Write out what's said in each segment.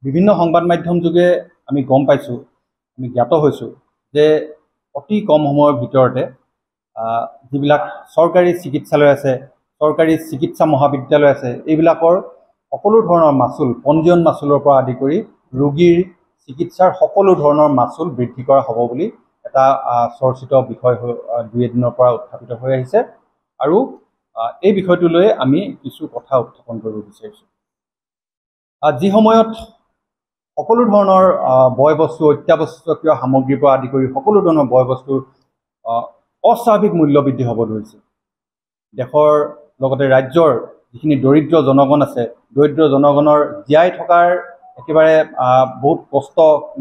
বিভিন্ন সংবাদ মাধ্যম যোগে আমি গম পাইছোঁ, আমি জ্ঞাত হৈছোঁ যে অতি কম সময়ৰ ভিতৰতে যিবিলাক চৰকাৰী চিকিৎসালয় আছে, চৰকাৰী চিকিৎসা মহাবিদ্যালয় আছে, এইবিলাকৰ সকলো ধৰণৰ মাচুল, পঞ্জীয়ন মাচুলৰ পৰা আদি কৰি ৰোগীৰ চিকিৎসাৰ সকলো ধৰণৰ মাচুল বৃদ্ধি কৰা হ'ব বুলি এটা চৰ্চিত বিষয় দুই এদিনৰ পৰা উত্থাপিত হৈ আহিছে। আৰু এই বিষয়টো লৈ আমি কিছু কথা উত্থাপন কৰিব বিচাৰিছোঁ। যি সময়ত সকলো ধৰণৰ বয় বস্তু, অত্যাৱশ্যকীয় সামগ্ৰীৰ পৰা আদি কৰি সকলো ধৰণৰ বয় বস্তুৰ অস্বাভাৱিক মূল্য বৃদ্ধি হ'ব ধৰিছে, দেশৰ লগতে ৰাজ্যৰ যিখিনি দৰিদ্ৰ জনগণ আছে, দৰিদ্ৰ জনগণৰ জীয়াই থকাৰ একেবাৰে বহুত কষ্ট,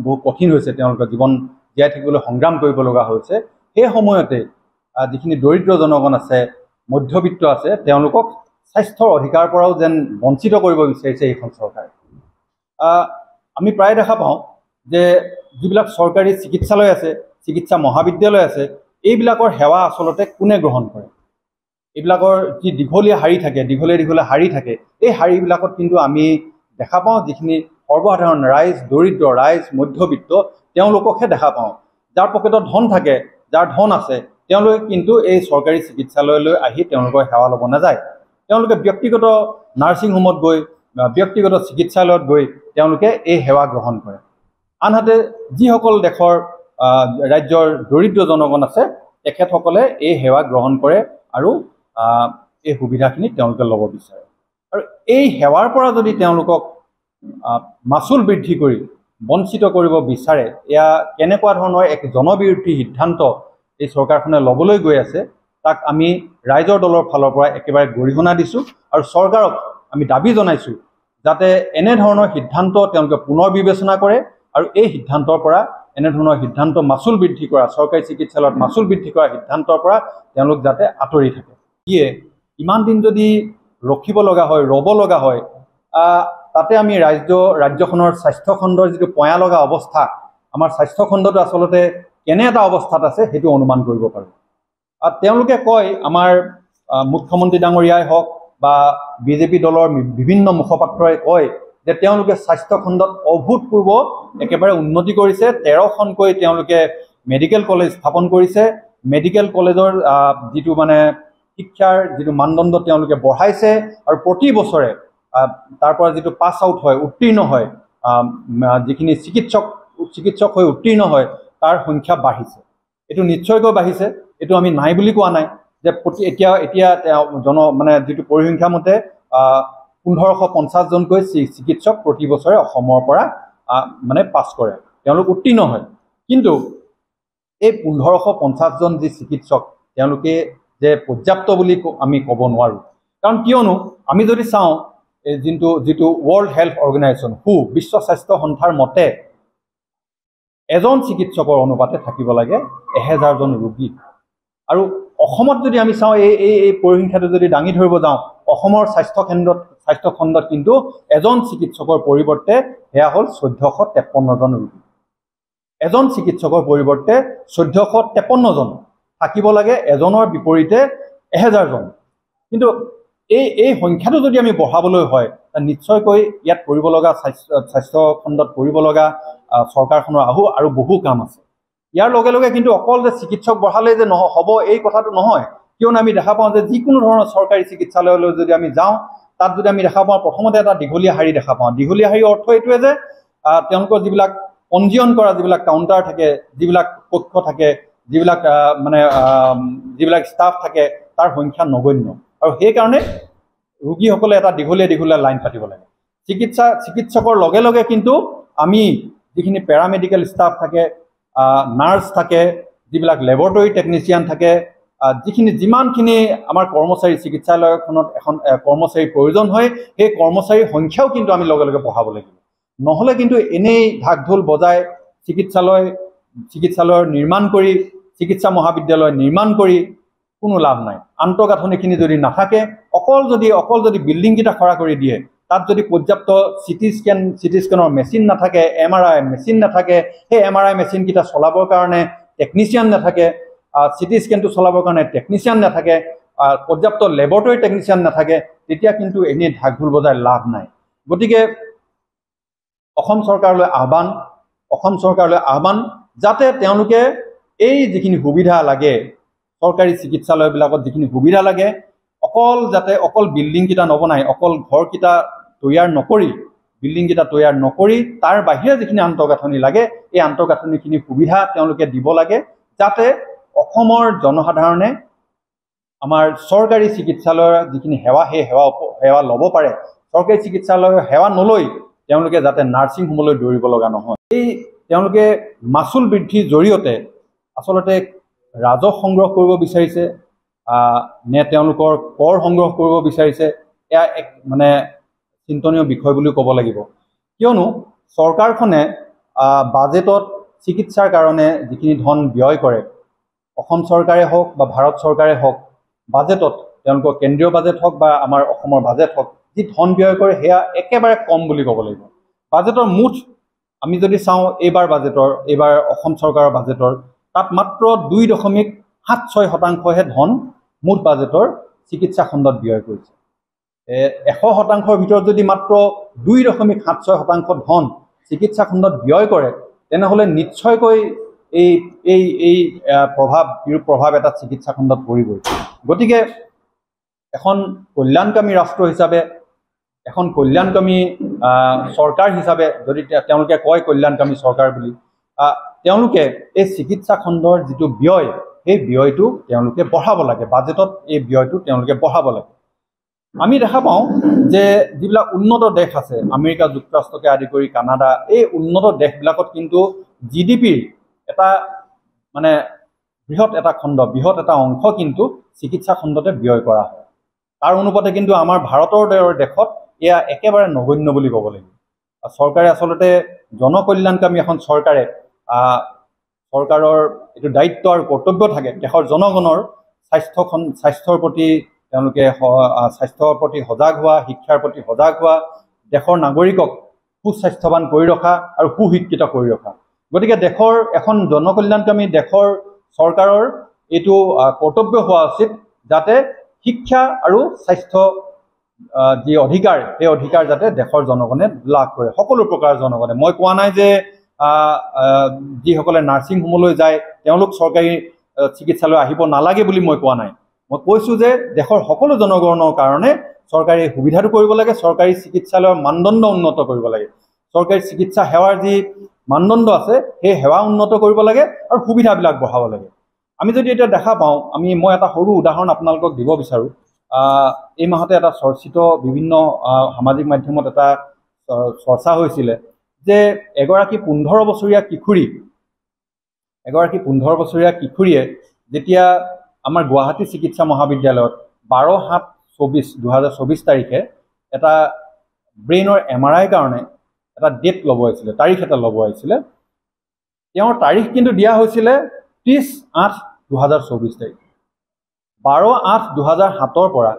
বহুত কঠিন হৈছে, তেওঁলোকৰ জীৱন জীয়াই থাকিবলৈ সংগ্ৰাম কৰিব লগা হৈছে। সেই সময়তে যিখিনি দৰিদ্ৰ জনগণ আছে, মধ্যবিত্ত আছে, তেওঁলোকক স্বাস্থ্যৰ অধিকাৰৰ পৰাও যেন বঞ্চিত কৰিব বিচাৰিছে এইখন চৰকাৰে। আমি প্ৰায় দেখা পাওঁ যে যিবিলাক চৰকাৰী চিকিৎসালয় আছে, চিকিৎসা মহাবিদ্যালয় আছে, এইবিলাকৰ সেৱা আচলতে কোনে গ্ৰহণ কৰে? এইবিলাকৰ যি দীঘলীয়া শাৰী থাকে, এই শাৰীবিলাকত কিন্তু আমি দেখা পাওঁ যিখিনি সৰ্বসাধাৰণ ৰাইজ, দৰিদ্ৰ ৰাইজ, মধ্যবিত্ত, তেওঁলোককহে দেখা পাওঁ। যাৰ পকেটত ধন থাকে, যাৰ ধন আছে, তেওঁলোকে কিন্তু এই চৰকাৰী চিকিৎসালয়লৈ আহি তেওঁলোকৰ সেৱা ল'ব নাযায়। তেওঁলোকে ব্যক্তিগত নাৰ্ছিং হোমত গৈ, ব্যক্তিগত চিকিৎসালয়ত গৈ তেওঁলোকে এই সেৱা গ্ৰহণ কৰে। আনহাতে যিসকল দেশৰ ৰাজ্যৰ দৰিদ্ৰ জনগণ আছে, তেখেতসকলে এই সেৱা গ্ৰহণ কৰে আৰু এই সুবিধাখিনি তেওঁলোকে ল'ব বিচাৰে। আৰু এই সেৱাৰ পৰা যদি তেওঁলোকক মাচুল বৃদ্ধি কৰি বঞ্চিত কৰিব বিচাৰে, এয়া কেনেকুৱা ধৰণৰ এক জনবিৰোধী সিদ্ধান্ত এই চৰকাৰখনে ল'বলৈ গৈ আছে, তাক আমি ৰাইজৰ দলৰ ফালৰ পৰা একেবাৰে গৰিহণা দিছোঁ আৰু চৰকাৰক আমি দাবী জনাইছোঁ যাতে এনেধৰণৰ সিদ্ধান্ত তেওঁলোকে পুনৰ বিবেচনা কৰে আৰু এই সিদ্ধান্তৰ পৰা, এনেধৰণৰ সিদ্ধান্ত মাচুল বৃদ্ধি কৰা, চৰকাৰী চিকিৎসালয়ত মাচুল বৃদ্ধি কৰা সিদ্ধান্তৰ পৰা তেওঁলোক যাতে আঁতৰি থাকে। ইমান দিন যদি ৰখিব লগা হয়, ৰ'ব লগা হয়, তাতে আমি ৰাজ্যখনৰ স্বাস্থ্যখণ্ডৰ যিটো পয়া লগা অৱস্থা, আমাৰ স্বাস্থ্যখণ্ডটো আচলতে কেনে এটা অৱস্থাত আছে সেইটো অনুমান কৰিব পাৰোঁ। তেওঁলোকে কয়, আমাৰ মুখ্যমন্ত্ৰী ডাঙৰীয়াই হওক বা বিজেপি দলৰ বিভিন্ন মুখপাত্ৰই কয় যে তেওঁলোকে স্বাস্থ্যখণ্ডত অভূতপূৰ্ব একেবাৰে উন্নতি কৰিছে। 13খনকৈ তেওঁলোকে মেডিকেল কলেজ স্থাপন কৰিছে। মেডিকেল কলেজৰ যিটো মানে শিক্ষাৰ যিটো মানদণ্ড তেওঁলোকে বঢ়াইছে আৰু প্ৰতি বছৰে তাৰ পৰা যিটো পাছ আউট হয়, উত্তীৰ্ণ হয়, যিখিনি চিকিৎসক হৈ উত্তীৰ্ণ হয়, তাৰ সংখ্যা বাঢ়িছে। এইটো নিশ্চয়কৈ বাঢ়িছে, এইটো আমি নাই বুলি কোৱা নাই যে এতিয়া যিটো পৰিসংখ্যা মতে 1550 জনকৈ চিকিৎসক প্ৰতি বছৰে অসমৰ পৰা পাছ কৰে, তেওঁলোক উত্তীৰ্ণ হয়। কিন্তু এই 1550 জন যি চিকিৎসক, তেওঁলোকে যে পৰ্যাপ্ত বুলি আমি ক'ব নোৱাৰোঁ। কাৰণ কিয়নো আমি যদি চাওঁ, যিটো ৱৰ্ল্ড হেল্থ অৰ্গেনাইজেশ্যন বিশ্ব স্বাস্থ্য সংস্থাৰ মতে এজন চিকিৎসকৰ অনুপাতে থাকিব লাগে 1000 জন ৰোগী। আৰু অসমত যদি আমি চাওঁ, এই পৰিসংখ্যাটো যদি দাঙি ধৰিব যাওঁ, অসমৰ স্বাস্থ্যখণ্ডত কিন্তু এজন চিকিৎসকৰ পৰিৱৰ্তে সেয়া হ'ল 1453 জন ৰোগী। এজন চিকিৎসকৰ পৰিৱৰ্তে 1453 জন থাকিব লাগে, এজনৰ বিপৰীতে 1000 জন। কিন্তু এই সংখ্যাটো যদি আমি বঢ়াবলৈ হয়, নিশ্চয়কৈ ইয়াত কৰিব লগা, স্বাস্থ্যখণ্ডত কৰিব লগা চৰকাৰখনৰ আৰু বহু কাম আছে। ইয়াৰ লগে লগে কিন্তু অকল যে চিকিৎসক বঢ়ালে যে হ'ব এই কথাটো নহয়। কিয়নো আমি দেখা পাওঁ যে যিকোনো ধৰণৰ চৰকাৰী চিকিৎসালয়লৈ যদি আমি যাওঁ, তাত যদি আমি দেখা পাওঁ, প্ৰথমতে এটা দীঘলীয়া শাৰী দেখা পাওঁ। দীঘলীয়া শাৰীৰ অৰ্থ এইটোৱে যে তেওঁলোকৰ যিবিলাক পঞ্জীয়ন কৰা যিবিলাক কাউণ্টাৰ থাকে, যিবিলাক কক্ষ থাকে, যিবিলাক ষ্টাফ থাকে, তাৰ সংখ্যা নগণ্য। আৰু সেইকাৰণে ৰোগীসকলে এটা দীঘলীয়া লাইন পাতিব লাগে। চিকিৎসকৰ লগে লগে কিন্তু আমি যিখিনি পেৰামেডিকেল ষ্টাফ থাকে, নাৰ্ছ থাকে, যিবিলাক লেবৰেটৰী টেকনিচিয়ান থাকে, যিমানখিনি আমাৰ কৰ্মচাৰী, চিকিৎসালয়খনত এখন কৰ্মচাৰীৰ প্ৰয়োজন হয়, সেই কৰ্মচাৰীৰ সংখ্যাও কিন্তু আমি লগে লগে বঢ়াব লাগিব। নহ'লে কিন্তু এনেই ঢাক ঢোল বজাই চিকিৎসালয়ৰ নিৰ্মাণ কৰি, চিকিৎসা মহাবিদ্যালয় নিৰ্মাণ কৰি কোনো লাভ নাই। আন্তঃগাঁথনিখিনি যদি নাথাকে, অকল যদি বিল্ডিংকেইটা খৰা কৰি দিয়ে, তাত যদি পৰ্যাপ্ত চিটি স্কেনৰ মেচিন নাথাকে, MRI মেচিন নাথাকে, সেই MRI মেচিনকেইটা চলাবৰ কাৰণে টেকনিচিয়ান নাথাকে, চিটি স্কেনটো চলাবৰ কাৰণে টেকনিচিয়ান নাথাকে, পৰ্যাপ্ত লেবৰেটৰী টেকনিচিয়ান নাথাকে, তেতিয়া কিন্তু এনেই ঢাক ঢোল বজাই লাভ নাই। গতিকে অসম চৰকাৰলৈ আহ্বান যাতে তেওঁলোকে এই যিখিনি সুবিধা লাগে চৰকাৰী চিকিৎসালয়বিলাকত যিখিনি সুবিধা লাগে অকল বিল্ডিংকেইটা নবনায়, অকল ঘৰকেইটা তৈয়াৰ নকৰি তাৰ বাহিৰে যিখিনি আন্তঃগাঁথনি লাগে এই আন্তঃগাঁথনিখিনি সুবিধা তেওঁলোকে দিব লাগে, যাতে অসমৰ জনসাধাৰণে আমাৰ চৰকাৰী চিকিৎসালয়ৰ যিখিনি সেৱা সেই সেৱা ল'ব পাৰে। চৰকাৰী চিকিৎসালয়ৰ সেৱা নলৈ তেওঁলোকে যাতে নাৰ্ছিং হোমলৈ দৌৰিব লগা নহয়। তেওঁলোকে মাচুল বৃদ্ধিৰ জৰিয়তে আচলতে ৰাজহ সংগ্ৰহ কৰিব বিচাৰিছে নে তেওঁলোকৰ কৰ সংগ্ৰহ কৰিব বিচাৰিছে, এয়া এক মানে চিন্তনীয় বিষয় বুলি ক'ব লাগিব। কিয়নো চৰকাৰখনে বাজেটত চিকিৎসাৰ কাৰণে যিখিনি ধন ব্যয় কৰে, অসম চৰকাৰে হওক বা ভাৰত চৰকাৰে হওক, বাজেটত তেওঁলোকৰ কেন্দ্ৰীয় বাজেট হওক বা আমাৰ অসমৰ বাজেট হওক, যি ধন ব্যয় কৰে সেয়া একেবাৰে কম বুলি ক'ব লাগিব। বাজেটৰ মুঠ আমি যদি চাওঁ এইবাৰ অসম চৰকাৰৰ বাজেটৰ তাত মাত্ৰ 2.76% ধন মুঠ বাজেটৰ চিকিৎসা খণ্ডত ব্যয় কৰিছে। 100%ৰ ভিতৰত যদি মাত্ৰ 2.76% ধন চিকিৎসা খণ্ডত ব্যয় কৰে, তেনেহ'লে নিশ্চয়কৈ এই প্ৰভাৱ এটা চিকিৎসা খণ্ডত পৰিবই। গতিকে এখন কল্যাণকামী ৰাষ্ট্ৰ হিচাপে, এখন কল্যাণকামী চৰকাৰ হিচাপে যদি তেওঁলোকে কয় কল্যাণকামী চৰকাৰ বুলি, তেওঁলোকে এই চিকিৎসা খণ্ডৰ যিটো ব্যয় সেই ব্যয়টো তেওঁলোকে বঢ়াব লাগে। বাজেটত এই ব্যয়টো তেওঁলোকে বঢ়াব লাগে। আমি দেখা পাওঁ যে যিবিলাক উন্নত দেশ আছে, আমেৰিকা যুক্তৰাষ্ট্ৰকে আদি কৰি কানাডা, এই উন্নত দেশবিলাকত কিন্তু GDPৰ এটা মানে বৃহৎ এটা অংশ কিন্তু চিকিৎসা খণ্ডতে ব্যয় কৰা হয়। তাৰ অনুপাতে কিন্তু আমাৰ ভাৰতৰ দেশত এয়া একেবাৰে নগণ্য বুলি ক'ব লাগিব। চৰকাৰে আচলতে জনকল্যাণকামী এখন চৰকাৰৰ এইটো দায়িত্ব আৰু কৰ্তব্য থাকে দেশৰ জনগণৰ স্বাস্থ্যৰ প্ৰতি তেওঁলোকে স্বাস্থ্যৰ প্ৰতি সজাগ হোৱা, শিক্ষাৰ প্ৰতি সজাগ হোৱা, দেশৰ নাগৰিকক সুস্বাস্থ্যৱান কৰি ৰখা আৰু সুশিক্ষিত কৰি ৰখা। গতিকে দেশৰ এখন জনকল্যাণকামী দেশৰ চৰকাৰৰ এইটো কৰ্তব্য হোৱা উচিত যাতে শিক্ষা আৰু স্বাস্থ্য যি অধিকাৰ সেই অধিকাৰ যাতে দেশৰ জনগণে লাভ কৰে, সকলো প্ৰকাৰৰ জনগণে। মই কোৱা নাই যে যিসকলে নাৰ্ছিং হোমলৈ যায় তেওঁলোক চৰকাৰী চিকিৎসালয় আহিব নালাগে বুলি মই কোৱা নাই। মই কৈছোঁ যে দেশৰ সকলো জনগণৰ কাৰণে চৰকাৰী সুবিধাটো কৰিব লাগে, চৰকাৰী চিকিৎসালয়ৰ মানদণ্ড উন্নত কৰিব লাগে, চৰকাৰী চিকিৎসা সেৱাৰ যি মানদণ্ড আছে সেই সেৱা উন্নত কৰিব লাগে আৰু সুবিধাবিলাক বঢ়াব লাগে। আমি যদি এতিয়া দেখা পাওঁ, মই এটা সৰু উদাহৰণ আপোনালোকক দিব বিচাৰোঁ। এই মাহতে এটা চৰ্চিত বিভিন্ন সামাজিক মাধ্যমত এটা চৰ্চা হৈছিলে যে এগৰাকী 15 বছৰীয়া কিশোৰীয়ে যেতিয়া আমাৰ গুৱাহাটী চিকিৎসা মহাবিদ্যালয়ত 12/7/2024 তাৰিখে এটা ব্ৰেইনৰ MRI কাৰণে এটা ডেট ল'ব আহিছিলে, তাৰিখ এটা ল'ব আহিছিলে। তেওঁৰ তাৰিখ কিন্তু দিয়া হৈছিলে 30/8/2024 তাৰিখ। 12/8/2007 পৰা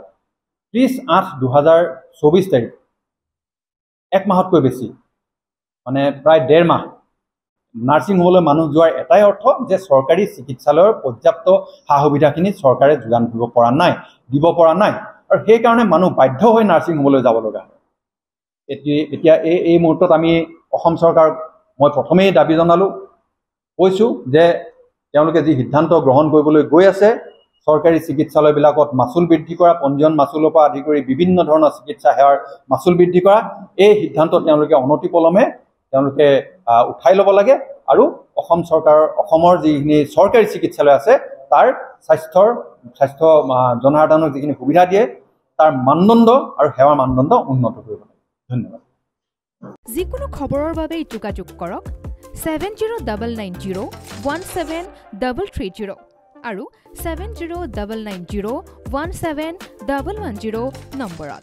30/8/2024 তাৰিখ, এক মাহতকৈ বেছি, মানে প্ৰায় 1.5 মাহ নাৰ্ছিং হোমলৈ মানুহ যোৱাৰ এটাই অৰ্থ যে চৰকাৰী চিকিৎসালয়ৰ পৰ্যাপ্ত সা সুবিধাখিনি চৰকাৰে যোগান দিব পৰা নাই আৰু সেইকাৰণে মানুহ বাধ্য হৈ নাৰ্ছিং হোমলৈ যাব লগা হয়। এতিয়া এই মুহূৰ্তত আমি অসম চৰকাৰক মই প্ৰথমেই দাবী জনালোঁ, কৈছোঁ যে তেওঁলোকে যি সিদ্ধান্ত গ্ৰহণ কৰিবলৈ গৈ আছে চৰকাৰী চিকিৎসালয়বিলাকত মাচুল বৃদ্ধি কৰা, পঞ্জীয়ন মাচুলৰ পৰা আদি কৰি বিভিন্ন ধৰণৰ চিকিৎসা সেৱাৰ মাচুল বৃদ্ধি কৰা, এই সিদ্ধান্ত তেওঁলোকে অনতিপলমে উঠাই ল'ব লাগে আৰু অসমৰ যিখিনি চৰকাৰী চিকিৎসালয় আছে তাৰ স্বাস্থ্য জনসাধাৰণক যিখিনি সুবিধা দিয়ে তাৰ মানদণ্ড আৰু সেৱাৰ মানদণ্ড উন্নত কৰিব লাগে। ধন্যবাদ। যিকোনো খবৰৰ বাবে যোগাযোগ কৰক 7099017330 আৰু 7099017110 নম্বৰত।